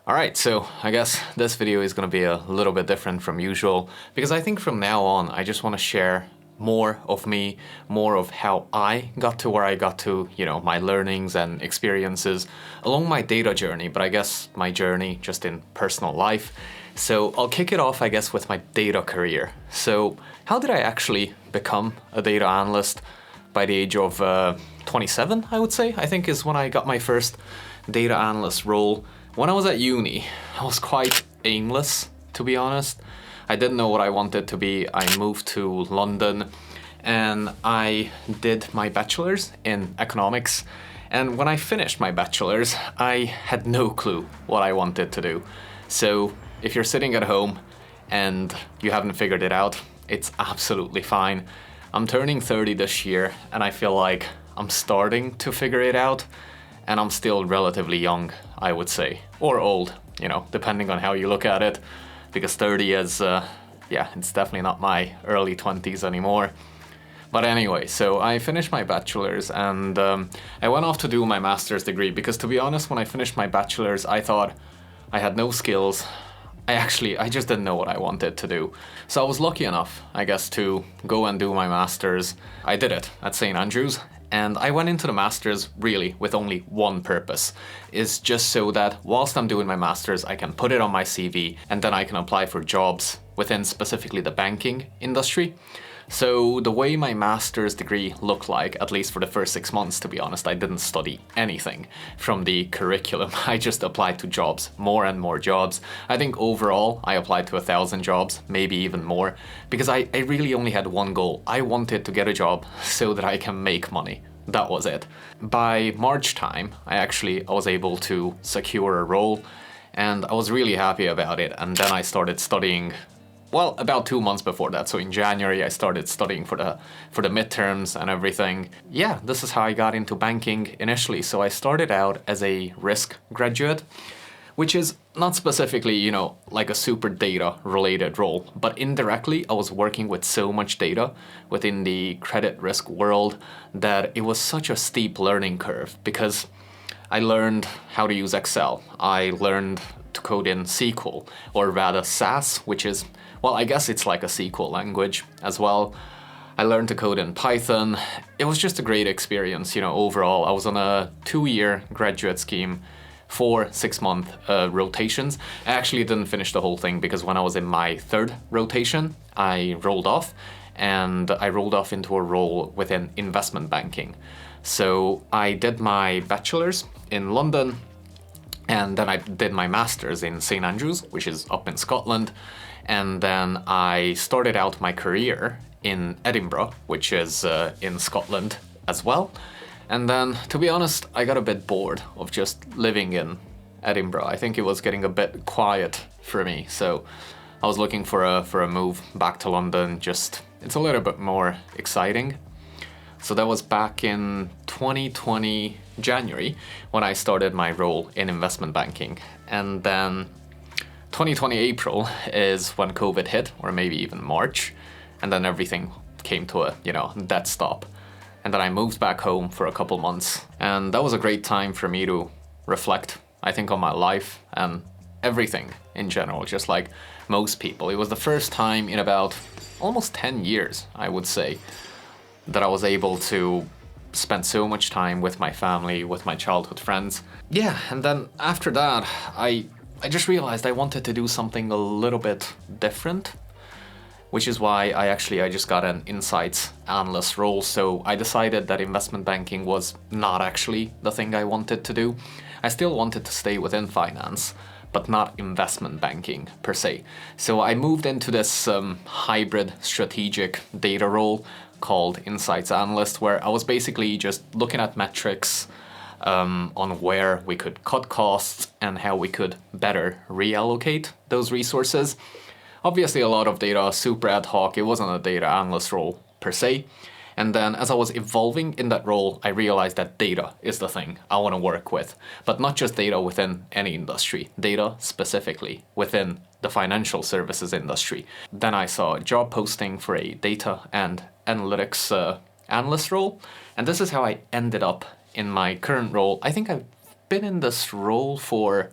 Alright, so I guess this video is going to be a little bit different from usual because I think from now on I just want to share more of me, more of how I got to where I got to, my learnings and experiences along my data journey, but I guess my journey just in personal life. So I'll kick it off, I guess, with my data career. So how did I actually become a data analyst? By the age of 27, I would say, I think is when I got my first data analyst role. When I was at uni, I was quite aimless, to be honest. I didn't know what I wanted to be. I moved to London and I did my bachelor's in economics. And when I finished my bachelor's, I had no clue what I wanted to do. So if you're sitting at home and you haven't figured it out, it's absolutely fine. I'm turning 30 this year and I feel like I'm starting to figure it out, and I'm still relatively young, I would say, or old, depending on how you look at it, because 30 is, it's definitely not my early 20s anymore. But anyway, so I finished my bachelor's and I went off to do my master's degree because, to be honest, when I finished my bachelor's, I thought I had no skills. I just didn't know what I wanted to do. So I was lucky enough, I guess, to go and do my master's. I did it at St. Andrews. And I went into the master's really with only one purpose, is just so that whilst I'm doing my master's, I can put it on my CV and then I can apply for jobs within specifically the banking industry. So the way my master's degree looked like, at least for the first 6 months, to be honest, I didn't study anything from the curriculum. I just applied to jobs, more and more jobs. I think overall I applied to 1,000 jobs, maybe even more, because I really only had one goal. I wanted to get a job so that I can make money. That was it. By March time, I was able to secure a role and I was really happy about it. And then I started studying. Well, about 2 months before that, so in January I started studying for the midterms and everything. Yeah, this is how I got into banking initially. So I started out as a risk graduate, which is not specifically, like a super data related role, but indirectly I was working with so much data within the credit risk world that it was such a steep learning curve because I learned how to use Excel. I learned to code in SQL, or rather SAS, which is, well, I guess it's like a SQL language as well. I learned to code in Python. It was just a great experience, overall. I was on a 2-year graduate scheme, 4 6-month rotations. I actually didn't finish the whole thing because when I was in my 3rd rotation, I rolled off, and I rolled off into a role within investment banking. So I did my bachelor's in London, and then I did my master's in St. Andrews, which is up in Scotland. And then I started out my career in Edinburgh, which is in Scotland as well. And then, to be honest, I got a bit bored of just living in Edinburgh. I think it was getting a bit quiet for me. So I was looking for a move back to London. It's a little bit more exciting. So that was back in 2020 January when I started my role in investment banking. And then 2020 April is when COVID hit, or maybe even March, and then everything came to a, dead stop. And then I moved back home for a couple months, and that was a great time for me to reflect, I think, on my life and everything in general, just like most people. It was the first time in about almost 10 years, I would say, that I was able to spend so much time with my family, with my childhood friends. Yeah, and then after that, I just realized I wanted to do something a little bit different, which is why I just got an insights analyst role. So I decided that investment banking was not actually the thing I wanted to do. I still wanted to stay within finance, but not investment banking per se. So I moved into this hybrid strategic data role called insights analyst, where I was basically just looking at metrics on where we could cut costs and how we could better reallocate those resources. Obviously a lot of data, super ad hoc. It wasn't a data analyst role per se. And then as I was evolving in that role, I realized that data is the thing I want to work with. But not just data within any industry, data specifically within the financial services industry. Then I saw a job posting for a data and analytics analyst role. And this is how I ended up in my current role. I think I've been in this role for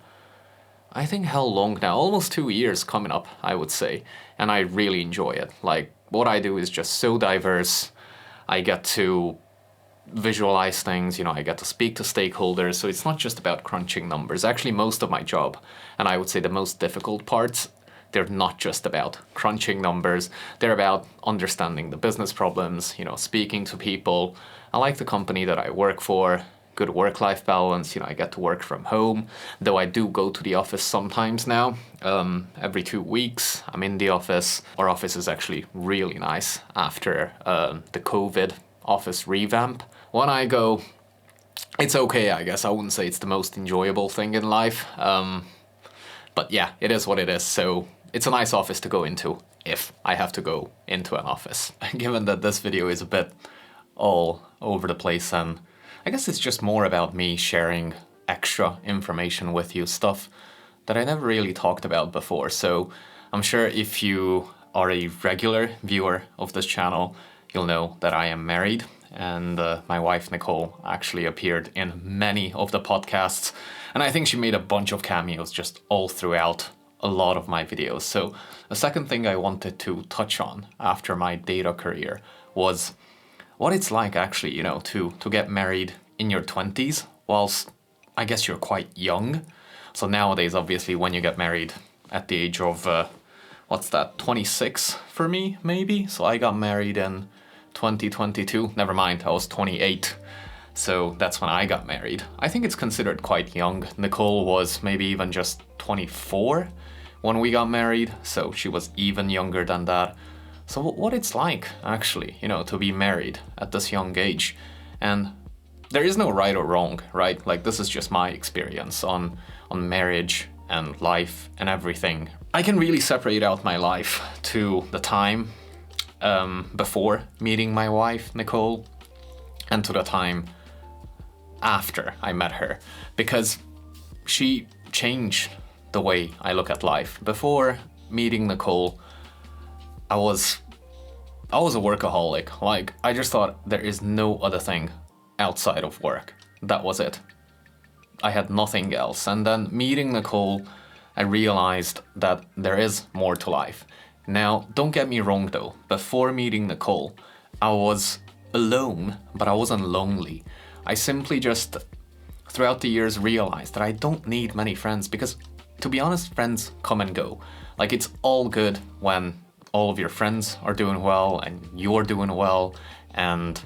I think how long now? Almost 2 years coming up, I would say. And I really enjoy it. Like, what I do is just so diverse. I get to visualize things, you know, I get to speak to stakeholders, so it's not just about crunching numbers. Actually, most of my job, and I would say the most difficult parts, they're not just about crunching numbers, they're about understanding the business problems, you know, speaking to people. I like the company that I work for, good work-life balance, you know, I get to work from home, though I do go to the office sometimes now. Every 2 weeks, I'm in the office. Our office is actually really nice after the COVID office revamp. When I go, it's okay, I guess. I wouldn't say it's the most enjoyable thing in life. But yeah, it is what it is. So it's a nice office to go into if I have to go into an office. Given that this video is a bit all over the place, and I guess it's just more about me sharing extra information with you, stuff that I never really talked about before. So I'm sure if you are a regular viewer of this channel, you'll know that I am married, and my wife Nicole actually appeared in many of the podcasts, and I think she made a bunch of cameos just all throughout a lot of my videos. So the second thing I wanted to touch on after my data career was what it's like actually, you know, to get married in your 20s whilst I guess you're quite young. So nowadays, obviously, when you get married at the age of, 26 for me, maybe? So I got married in 2022. Never mind, I was 28. So that's when I got married. I think it's considered quite young. Nicole was maybe even just 24 when we got married, so she was even younger than that. So what it's like, actually, you know, to be married at this young age. And there is no right or wrong, right? Like, this is just my experience on marriage and life and everything. I can really separate out my life to the time before meeting my wife, Nicole, and to the time after I met her, because she changed the way I look at life. Before meeting Nicole, I was a workaholic. Like, I just thought there is no other thing outside of work. That was it. I had nothing else. And then meeting Nicole, I realized that there is more to life. Now, don't get me wrong though. Before meeting Nicole, I was alone, but I wasn't lonely. I simply just, throughout the years, realized that I don't need many friends because, to be honest, friends come and go. Like, it's all good when all of your friends are doing well and you're doing well, and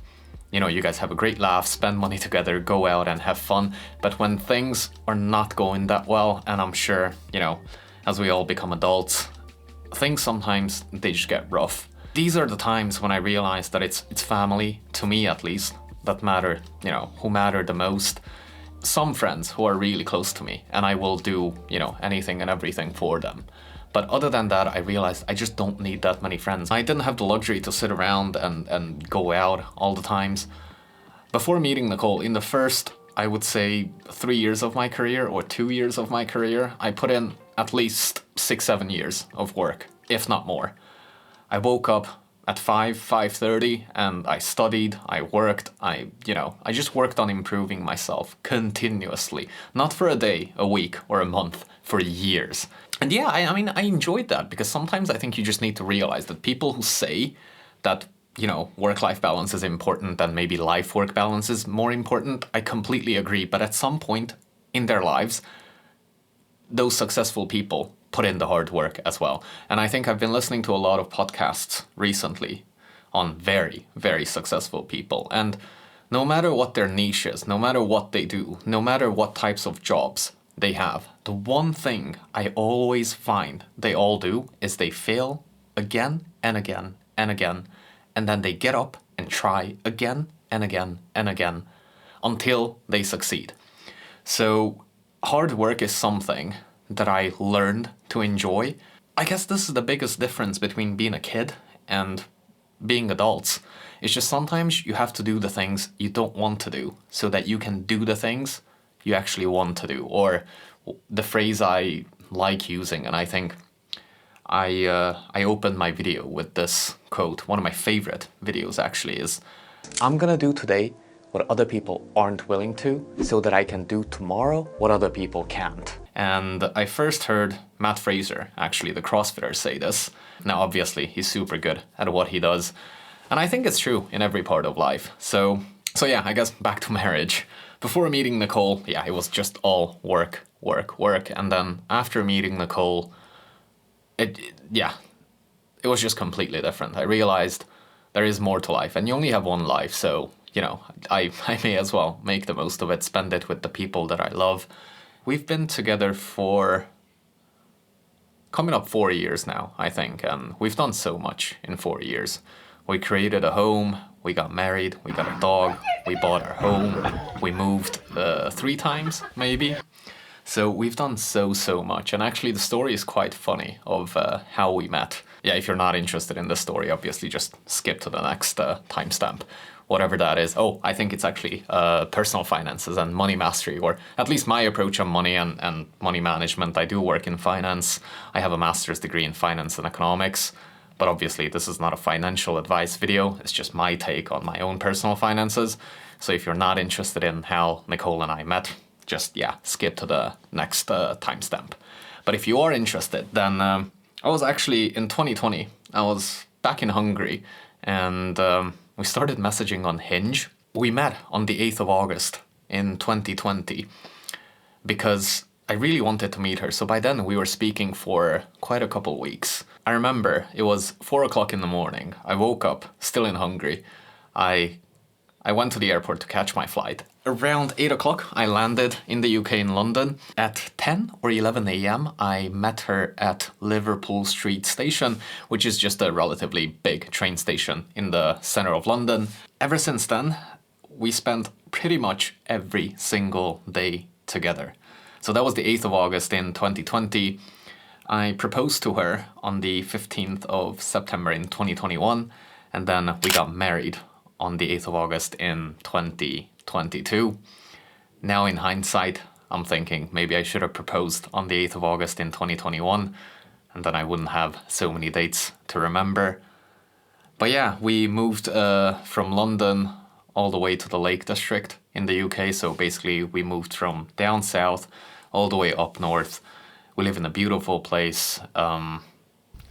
you know, you guys have a great laugh, spend money together, go out and have fun. But when things are not going that well, and I'm sure, you know, as we all become adults, things sometimes, they just get rough. These are the times when I realize that it's family, to me at least, that matter, you know, who matter the most. Some friends who are really close to me, and I will do, you know, anything and everything for them. But other than that, I realized I just don't need that many friends. I didn't have the luxury to sit around and go out all the times. Before meeting Nicole, in the first, I would say, 3 years of my career or 2 years of my career, I put in at least 6-7 years of work, if not more. I woke up at 5:30, and I studied, I worked, I just worked on improving myself continuously. Not for a day, a week, or a month, for years. And yeah, I mean, I enjoyed that, because sometimes I think you just need to realize that people who say that, you know, work-life balance is important and maybe life-work balance is more important, I completely agree. But at some point in their lives, those successful people put in the hard work as well. And I think I've been listening to a lot of podcasts recently on very, very successful people. And no matter what their niche is, no matter what they do, no matter what types of jobs they have, the one thing I always find they all do is they fail again and again and again, and then they get up and try again and again and again until they succeed. So hard work is something that I learned to enjoy. I guess this is the biggest difference between being a kid and being adults. It's just sometimes you have to do the things you don't want to do so that you can do the things you actually want to do. Or the phrase I like using, and I think I opened my video with this quote. One of my favorite videos actually is, "I'm gonna do today what other people aren't willing to, so that I can do tomorrow what other people can't." And I first heard Matt Fraser, actually the CrossFitter, say this. Now obviously he's super good at what he does, and I think it's true in every part of life. So yeah, I guess back to marriage. Before meeting Nicole, yeah, it was just all work, work, work. And then after meeting Nicole, it was just completely different. I realized there is more to life, and you only have one life, so, you know, I may as well make the most of it, spend it with the people that I love. We've been together for coming up 4 years now, I think, and we've done so much in 4 years. We created a home, we got married, we got a dog, we bought our home, we moved 3 times, maybe. So we've done so much, and actually the story is quite funny of how we met. Yeah, if you're not interested in the story, obviously just skip to the next timestamp, whatever that is. Oh, I think it's actually personal finances and money mastery, or at least my approach on money and money management. I do work in finance. I have a master's degree in finance and economics, but obviously this is not a financial advice video. It's just my take on my own personal finances. So if you're not interested in how Nicole and I met, just, yeah, skip to the next timestamp. But if you are interested, then I was actually, in 2020, I was back in Hungary, and we started messaging on Hinge. We met on the 8th of August in 2020 because I really wanted to meet her. So by then we were speaking for quite a couple weeks. I remember it was 4 o'clock in the morning. I woke up, still in Hungary. I went to the airport to catch my flight. Around 8 o'clock, I landed in the UK in London. At 10 or 11 a.m., I met her at Liverpool Street Station, which is just a relatively big train station in the center of London. Ever since then, we spent pretty much every single day together. So that was the 8th of August in 2020. I proposed to her on the 15th of September in 2021, and then we got married on the 8th of August in 2022. Now in hindsight, I'm thinking maybe I should have proposed on the 8th of August in 2021, and then I wouldn't have so many dates to remember. But yeah, we moved from London all the way to the Lake District in the UK. So basically we moved from down south all the way up north. We live in a beautiful place.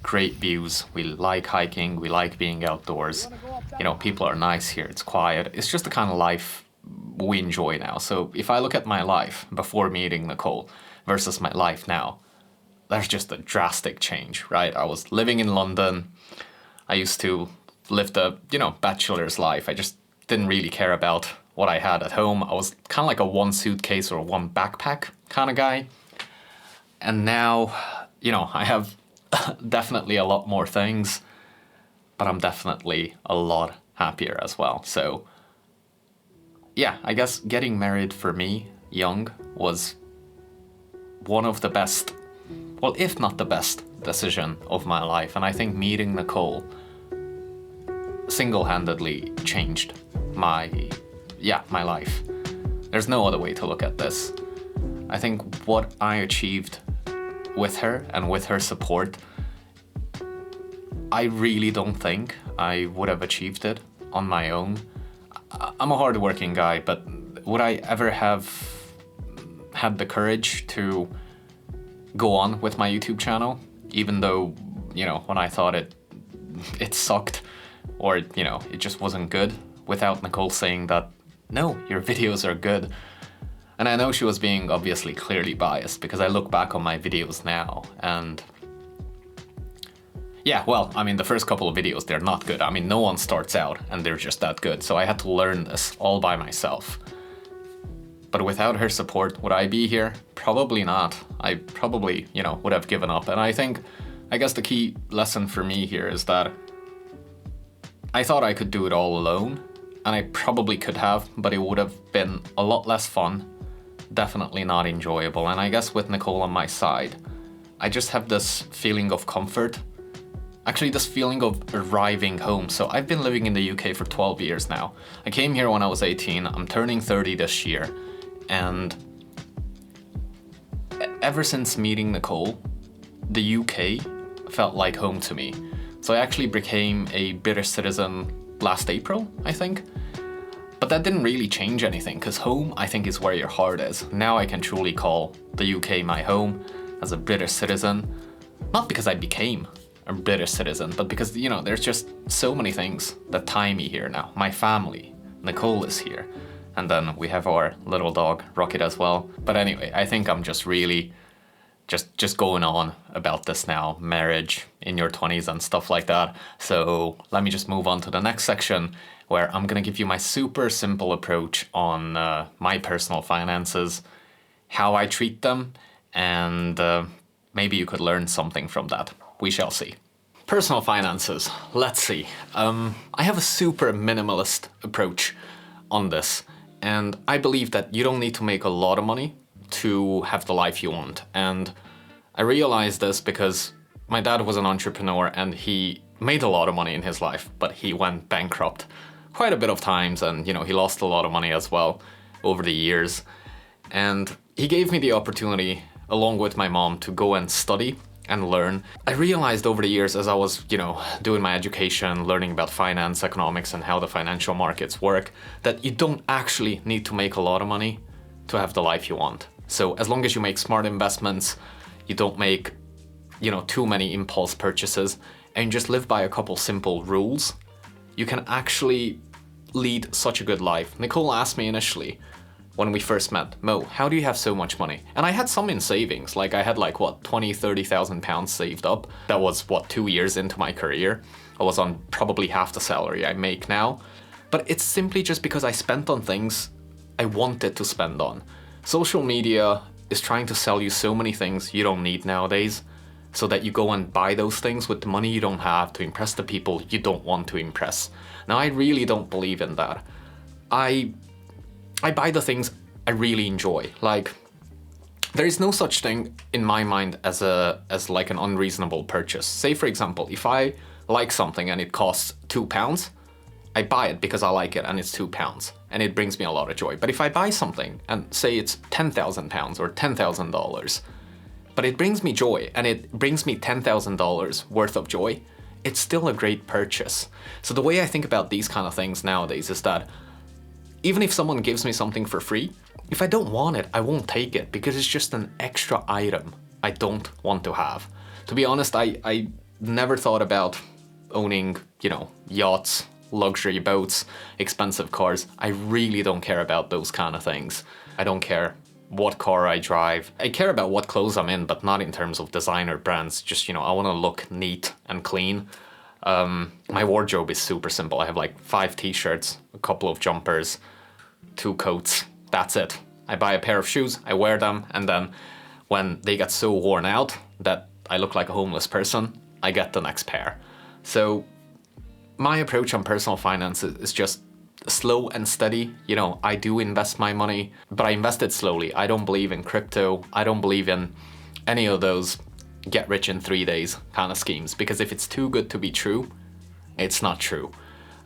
Great views. We like hiking. We like being outdoors. You know, people are nice here. It's quiet. It's just the kind of life we enjoy now. So if I look at my life before meeting Nicole versus my life now, there's just a drastic change, right? I was living in London. I used to live the, bachelor's life. I just didn't really care about what I had at home. I was kind of like a one suitcase or one backpack kind of guy. And now, I have definitely a lot more things, but I'm definitely a lot happier as well. So yeah, I guess getting married for me young was one of the best, well, if not the best decision of my life. And I think meeting Nicole single-handedly changed my life. There's no other way to look at this. I think what I achieved with her and with her support, I really don't think I would have achieved it on my own. I'm a hardworking guy, but would I ever have had the courage to go on with my YouTube channel, even though, when I thought it sucked, or, it just wasn't good, without Nicole saying that, no, your videos are good. And I know she was being obviously clearly biased, because I look back on my videos now and yeah, well, I mean, the first couple of videos, they're not good. I mean, no one starts out and they're just that good. So I had to learn this all by myself. But without her support, would I be here? Probably not. I probably, would have given up. And I guess the key lesson for me here is that I thought I could do it all alone, and I probably could have, but it would have been a lot less fun, definitely not enjoyable. And I guess with Nicole on my side, I just have this feeling of comfort. Actually, this feeling of arriving home. So I've been living in the UK for 12 years now. I came here when I was 18. I'm turning 30 this year. And ever since meeting Nicole, the UK felt like home to me. So I actually became a British citizen last April, I think. But that didn't really change anything, because home, I think, is where your heart is. Now I can truly call the UK my home as a British citizen. Not because I became a British citizen, but because, you know, there's just so many things that tie me here now. My family, Nicole is here. And then we have our little dog, Rocket, as well. But anyway, I think I'm just really just going on about this now, marriage in your 20s and stuff like that. So let me just move on to the next section, where I'm gonna give you my super simple approach on my personal finances, how I treat them, and maybe you could learn something from that. We shall see. Personal finances, let's see. I have a super minimalist approach on this, and I believe that you don't need to make a lot of money to have the life you want. And I realized this because my dad was an entrepreneur and he made a lot of money in his life, but he went bankrupt quite a bit of times, and, you know, he lost a lot of money as well over the years. And he gave me the opportunity, along with my mom, to go and study and learn. I realized over the years, as I was, you know, doing my education, learning about finance, economics, and how the financial markets work, that you don't actually need to make a lot of money to have the life you want. So as long as you make smart investments, you don't make, you know, too many impulse purchases, and just live by a couple simple rules, you can actually lead such a good life. Nicole asked me initially, when we first met, Mo, how do you have so much money? And I had some in savings. Like, I had like, what, 20,000-30,000 pounds saved up. That was, what, 2 years into my career. I was on probably half the salary I make now. But it's simply just because I spent on things I wanted to spend on. Social media is trying to sell you so many things you don't need nowadays, so that you go and buy those things with the money you don't have to impress the people you don't want to impress. Now, I really don't believe in that. I buy the things I really enjoy. Like, there is no such thing in my mind as like an unreasonable purchase. Say, for example, if I like something and it costs £2, I buy it because I like it and it's £2 and it brings me a lot of joy. But if I buy something and say it's £10,000 or $10,000, but it brings me joy and it brings me $10,000 worth of joy, it's still a great purchase. So the way I think about these kind of things nowadays is that even if someone gives me something for free, if I don't want it, I won't take it because it's just an extra item I don't want to have. To be honest, I never thought about owning, you know, yachts, luxury boats, expensive cars. I really don't care about those kind of things. I don't care what car I drive. I care about what clothes I'm in, but not in terms of designer brands. Just, you know, I want to look neat and clean. My wardrobe is super simple. I have like 5 t-shirts, a couple of jumpers, 2 coats. That's it. I buy a pair of shoes, I wear them, and then when they get so worn out that I look like a homeless person, I get the next pair. So my approach on personal finance is just slow and steady. You know, I do invest my money, but I invest it slowly. I don't believe in crypto. I don't believe in any of those get rich in 3 days kind of schemes, because if it's too good to be true, it's not true.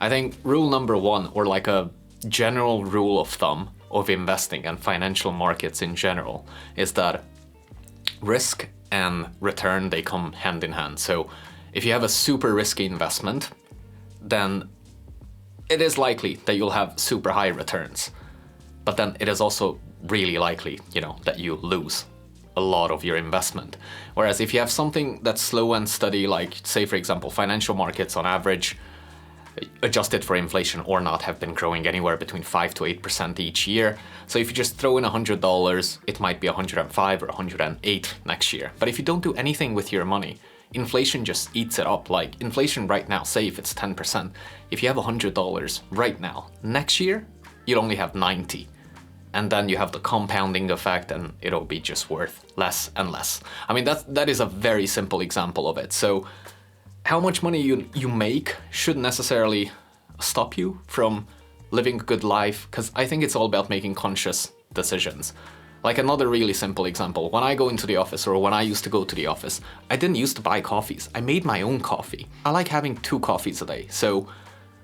I think rule number 1, or like a general rule of thumb of investing and financial markets in general, is that risk and return, they come hand in hand. So if you have a super risky investment, then it is likely that you'll have super high returns. But then it is also really likely, you know, that you lose a lot of your investment. Whereas if you have something that's slow and steady, like, say, for example, financial markets on average, adjusted for inflation or not, have been growing anywhere between 5 to 8% each year. So if you just throw in $100, it might be 105 or 108 next year. But if you don't do anything with your money, inflation just eats it up. Like, inflation right now, say if it's 10%, if you have $100 right now, next year, you'll only have 90. And then you have the compounding effect and it'll be just worth less and less. I mean, that is a very simple example of it. So how much money you make shouldn't necessarily stop you from living a good life, because I think it's all about making conscious decisions. Like, another really simple example, when I go into the office, or when I used to go to the office, I didn't used to buy coffees. I made my own coffee. I like having 2 coffees a day. So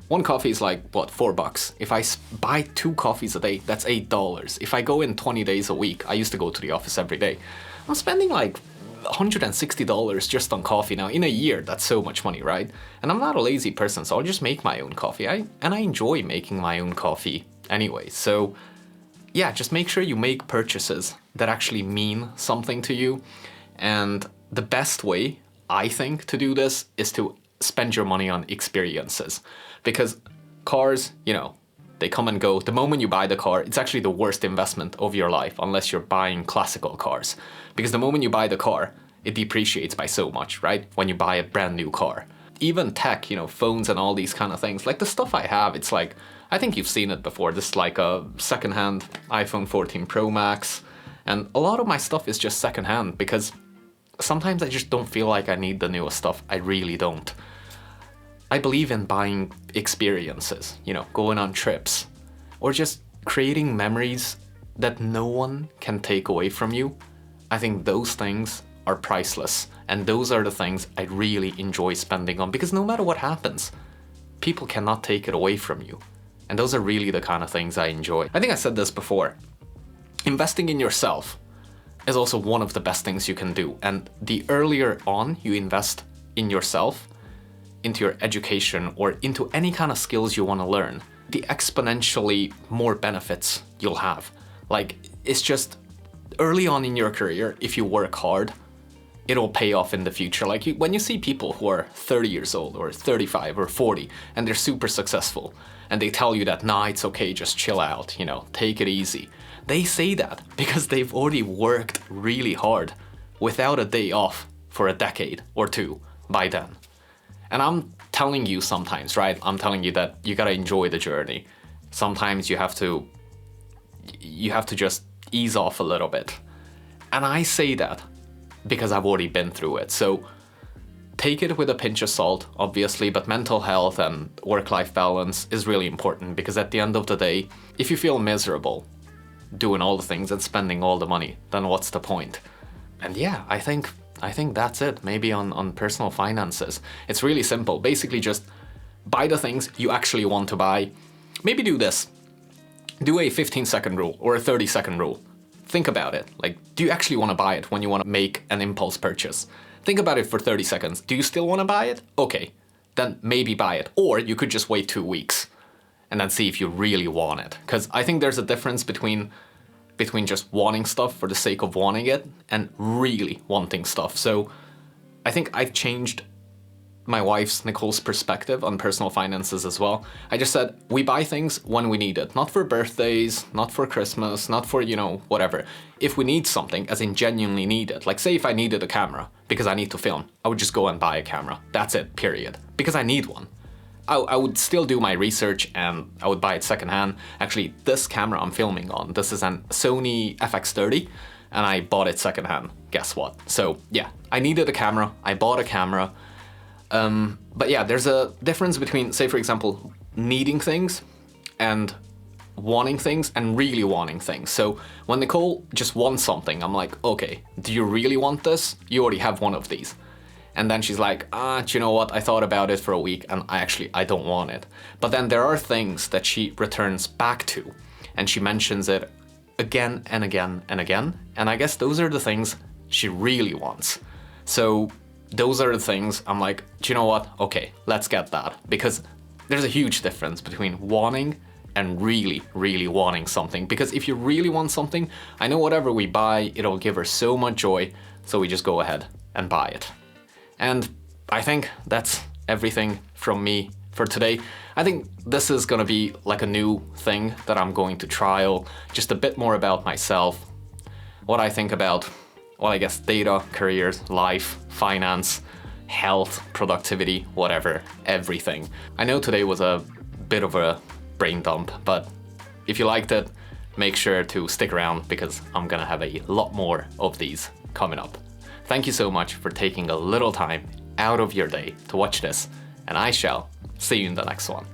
one coffee is like, what, $4. If I buy 2 coffees a day, that's $8. If I go in 20 days a week, I used to go to the office every day, I'm spending like $160 just on coffee now. In a year, that's so much money, right? And I'm not a lazy person, so I'll just make my own coffee. And I enjoy making my own coffee anyway. So yeah, just make sure you make purchases that actually mean something to you. And the best way, I think, to do this is to spend your money on experiences. Because cars, you know, they come and go. The moment you buy the car, it's actually the worst investment of your life, unless you're buying classical cars. Because the moment you buy the car, it depreciates by so much, right? When you buy a brand new car. Even tech, you know, phones and all these kind of things. Like the stuff I have, it's like, I think you've seen it before. This is like a secondhand iPhone 14 Pro Max. And a lot of my stuff is just secondhand because sometimes I just don't feel like I need the newest stuff. I really don't. I believe in buying experiences, you know, going on trips, or just creating memories that no one can take away from you. I think those things are priceless, and those are the things I really enjoy spending on, because no matter what happens, people cannot take it away from you. And those are really the kind of things I enjoy. I think I said this before. Investing in yourself is also one of the best things you can do. And the earlier on you invest in yourself, into your education, or into any kind of skills you want to learn, the exponentially more benefits you'll have. Like, it's just early on in your career, if you work hard, it'll pay off in the future. Like when you see people who are 30 years old or 35 or 40 and they're super successful and they tell you that, nah, it's okay, just chill out, you know, take it easy. They say that because they've already worked really hard without a day off for a decade or two by then. And I'm telling you sometimes, right? I'm telling you that you gotta enjoy the journey. Sometimes you have to just ease off a little bit. And I say that because I've already been through it. So take it with a pinch of salt, obviously, but mental health and work-life balance is really important, because at the end of the day, if you feel miserable doing all the things and spending all the money, then what's the point? And yeah, I think that's it, maybe on personal finances. It's really simple. Basically just buy the things you actually want to buy. Maybe do this. Do a 15-second rule or a 30-second rule. Think about it. Like, do you actually want to buy it when you want to make an impulse purchase? Think about it for 30 seconds. Do you still want to buy it? Okay, then maybe buy it. Or you could just wait 2 weeks and then see if you really want it. Because I think there's a difference between just wanting stuff for the sake of wanting it and really wanting stuff. So I think I've changed my wife's, Nicole's, perspective on personal finances as well. I just said, we buy things when we need it. Not for birthdays, not for Christmas, not for, you know, whatever. If we need something, as in genuinely need it, like say if I needed a camera because I need to film, I would just go and buy a camera. That's it, period. Because I need one. I would still do my research and I would buy it secondhand. Actually, this camera I'm filming on, this is an Sony FX30 and I bought it secondhand. Guess what? So yeah, I needed a camera, I bought a camera. But yeah, there's a difference between, say for example, needing things and wanting things and really wanting things. So when Nicole just wants something, I'm like, okay, do you really want this? You already have one of these. And then she's like, do you know what? I thought about it for a week and I don't want it. But then there are things that she returns back to and she mentions it again and again and again. And I guess those are the things she really wants. So those are the things I'm like, do you know what? Okay, let's get that. Because there's a huge difference between wanting and really, really wanting something. Because if you really want something, I know whatever we buy, it'll give her so much joy. So we just go ahead and buy it. And I think that's everything from me for today. I think this is gonna be like a new thing that I'm going to trial, just a bit more about myself, what I think about, well, I guess data, careers, life, finance, health, productivity, whatever, everything. I know today was a bit of a brain dump, but if you liked it, make sure to stick around because I'm gonna have a lot more of these coming up. Thank you so much for taking a little time out of your day to watch this, and I shall see you in the next one.